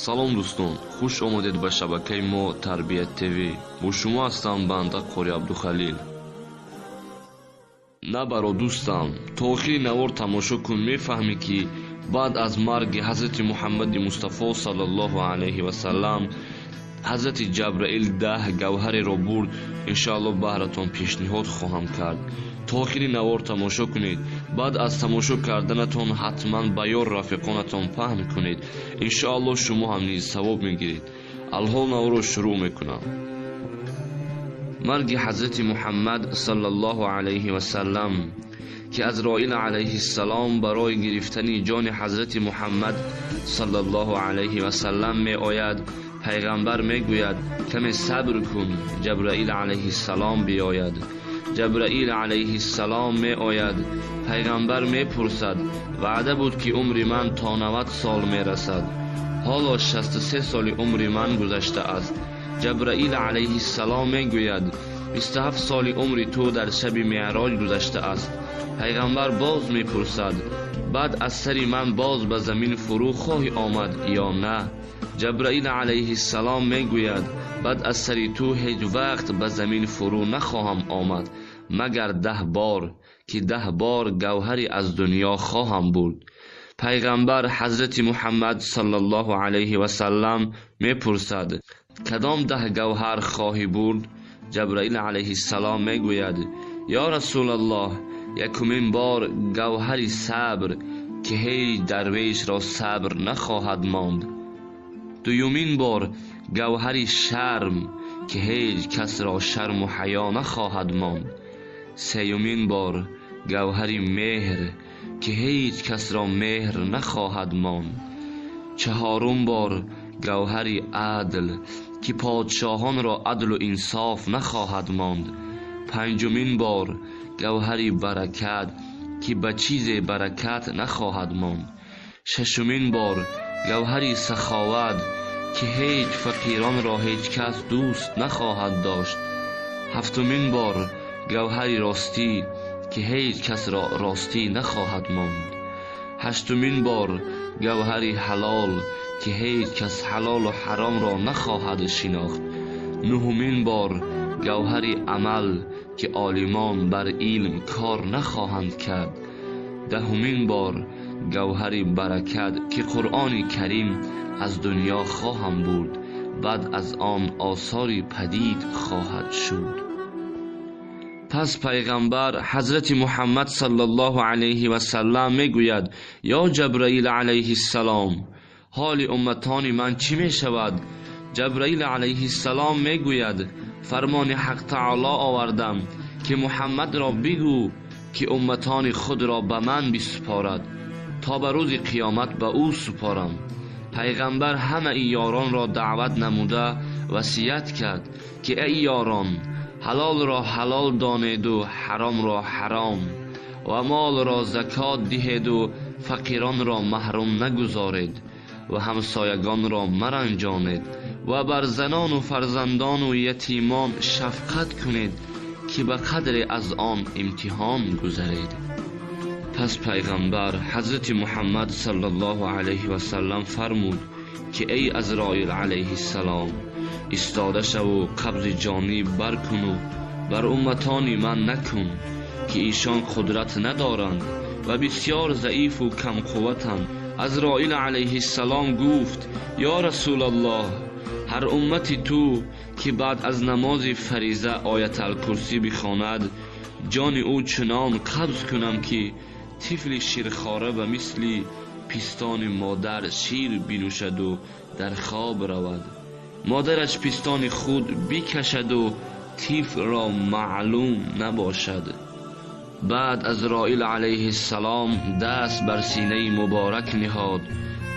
салом дӯстон, хуш омадед ба шабакаи мо Тарбият ТВ. бо шумо ҳастам банда Қори Абдухалил. набаро дӯстам, то охири навор тамошо кун, мефаҳмӣ ки баъд аз марги ҳазрати муҳаммади мустафо саллаллоҳу алайҳи васаллам ҳазрати ҷабраил 10 гавҳареро бурд. иншоаллоҳ баҳратон пешниҳод хоҳам кард. то охири навор тамошо кунед. баъд аз тамошо карданатон ҳатман ба ёр рафиқонатон паҳн кунед. иншоаллоҳ шумо ҳам низ савоб мегиред. алҳол наворро шурӯъ мекунам. марги ҳазрати муҳаммад саллаллоҳу алайҳи васаллам ки азроил алайҳиссалом барои гирифтани ҷони ҳазрати муҳаммад саллаллоҳу алайҳи васаллам меояд. пайғамбар мегӯяд каме сабр кун, ҷабраил алайҳиссалом биёяд. ҷабраил алайҳиссалом меояд. пайғамбар мепурсад ваъда буд ки умри ман то 90 сол мерасад. ҳоло 63 соли умри ман гузаштааст. ҷабраил алайҳиссалом мегӯяд 27 соли умри ту дар шаби меъроҷ гузаштааст. пайғамбар боз мепурсад баъд аз сари ман боз ба замин фурӯ хоҳӣ омад ё на? ҷабраил алайҳиссалом мегӯяд баъд аз сари ту ҳеҷ вақт ба замин фурӯ нахоҳам омад магар 10 бор, ки 10 бор гавҳари аз дунё хоҳам бурд. пайғамбар ҳазрати муҳаммад саллаллоҳу алайҳи васаллам мепурсад кадом 10 гавҳар хоҳӣ бурд? ҷабраил алайҳиссалом мегӯяд ё расулаллоҳ, якумин бор гавҳари сабр, ки ҳеҷ дарвешро сабр нахоҳад монд. дуюмин бор гавҳари шарм, ки ҳеҷ касро шарму ҳаё нахоҳад монд. сеюмин бор гавҳари меҳр, ки ҳеҷ касро меҳр нахоҳад монд. чаҳорум бор гавҳари адл, ки подшоҳонро адлу инсоф нахоҳад монд. панҷумин бор гавҳари баракат, ки ба чизе баракат нахоҳад монд. шашумин бор гавҳари саховат, ки ҳеҷ фақиронро ҳеҷ кас дӯст нахоҳад дошт. ҳафтумин бор гавҳари ростӣ, ки ҳеҷ касро ростӣ нахоҳад монд. ҳаштумин бор гавҳари ҳалол, ки ҳеҷ кас ҳалолу ҳаромро нахоҳад шинохт. нуҳумин бор гавҳари амал, ки олимон бар илм кор нахоҳанд кард. даҳумин бор гавҳари баракат, ки қуръони карим аз дунё хоҳам бурд, баъд аз он осори падид хоҳад шуд. пас пайғамбар ҳазрати муҳаммад саллаллоҳу алайҳи васаллам мегӯяд ё ҷабраил алайҳиссалом, ҳоли умматони ман чӣ мешавад? ҷабраил алайҳиссалом мегӯяд фармони ҳақ таъоло овардам ки муҳаммадро бигӯ ки умматони худро ба ман бисупорад, то ба рӯзи қиёмат ба ӯ супорам. пайғамбар ҳамаи ёронро даъват намуда васият кард ки ай ёрон, ҳалолро ҳалол донеду ҳаромро ҳаром, ва молро закот диҳеду фақиронро маҳрум нагузоред, ва ҳамсоягонро маранҷонед, ва бар занону фарзандону ятимон шафқат кунед, ки ба қадре аз он имтиҳон гузаред. пас пайғамбар ҳазрати муҳаммад саллаллоҳу алайҳи васаллам фармуд ки эй азроил алайҳиссалом, истода шаву қабзи ҷонӣ баркуну бар умматони ман накун, ки ишон қудрат надоранд ва бисёр заифу камқувватанд. азроил алайҳиссалом гуфт ё расулаллоҳ, ҳар уммати ту ки баъд аз намози фариза ояталкурсӣ бихонад, ҷони ӯ чунон қабз кунам ки тифли ширхора ба мисли пистони модар шир бинӯшаду дар хоб равад. модараш пистони худ бикашаду тифлро маълум набошад. баъд азроил алайҳиссалом даст бар синаи муборак ниҳод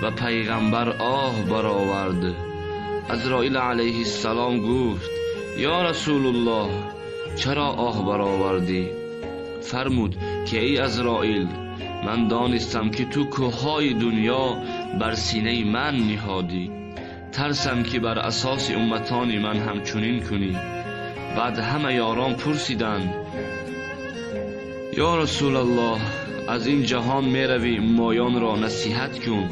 ва пайғамбар оҳ баровард. азроил алайҳиссалом гуфт ё расулуллоҳ, чаро оҳ баровардӣ? фармуд ки эй азроил, ман донистам ки ту кӯҳҳои дунё бар синаи ман ниҳодӣ. тарсам ки бар асоси умматони ман ҳамчунин кунӣ. баъд ҳама ёрон пурсиданд ё расулаллоҳ, аз ин ҷаҳон меравӣ, моёнро насиҳат кун.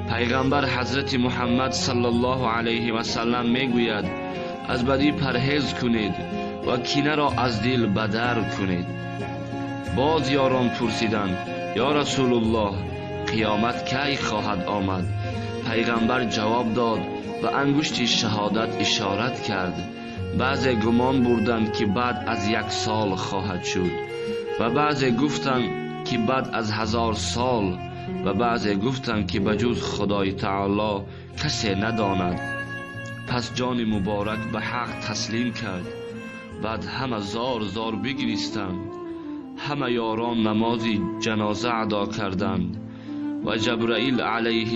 پیغمبر حضرت محمد صلی الله علیه و سلم میگوید از بدی پرهیز کنید و کینه را از دل بدر کنید. باز یاران پرسیدند یا رسول الله قیامت کی خواهد آمد؟ پیغمبر جواب داد و انگشت شهادت اشارت کرد. بعضی گمان بردند که بعد از 1 سال خواهد شد و بعضی گفتند که بعد از 1000 سال و بعضی گفتند که بجز خدای تعالی کسی نداند. پس جان مبارک به حق تسلیم کرد. بعد همه زار زار بگریستند. همه یاران نماز جنازه ادا کردند و جبرائیل علیه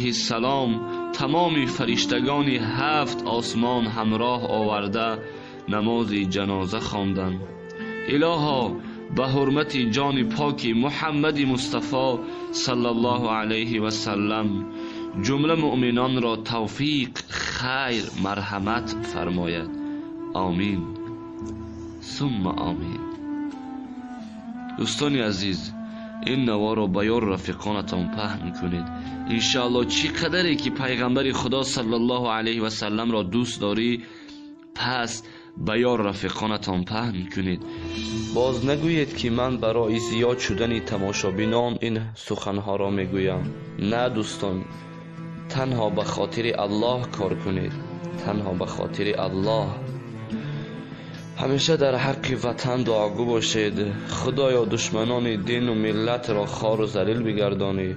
السلام تمام فرشتگان 7 آسمان همراه آورده نماز جنازه خواندند. الها به حرمت جان پاک محمد مصطفی صلی الله علیه و سلم جمله مؤمنان را توفیق، خیر، مرحمت فرماید. آمین ثم آمین. دوستان عزیز، این نوا را به یار رفیقانتان پهن کنید. انشاءالله چی قدری که پیغمبر خدا صلی الله علیه و سلم را دوست داری، پس به یار رفیقانتان پهن کنید. باز نگویید که من برای زیاد شدن تماشابینان این سخنها را میگویم. نه دوستان، تنها به خاطر الله کار کنید، تنها به خاطر الله. همیشه در حق وطن دعاگو باشید. خدایا دشمنان دین و ملت را خوار و ذلیل بگردانی.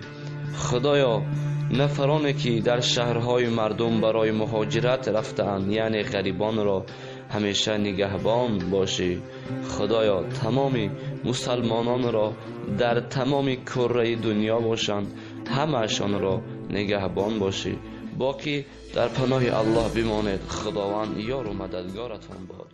خدایا نفرانی که در شهرهای مردم برای مهاجرت رفتند، یعنی غریبان را همیشه نگهبان باشی. خدایا تمام مسلمانان را در تمام کره دنیا باشند، همه‌شان را نگهبان باشی. باقی در پناه الله بمانید. خداوند یار و مددگارتان باد.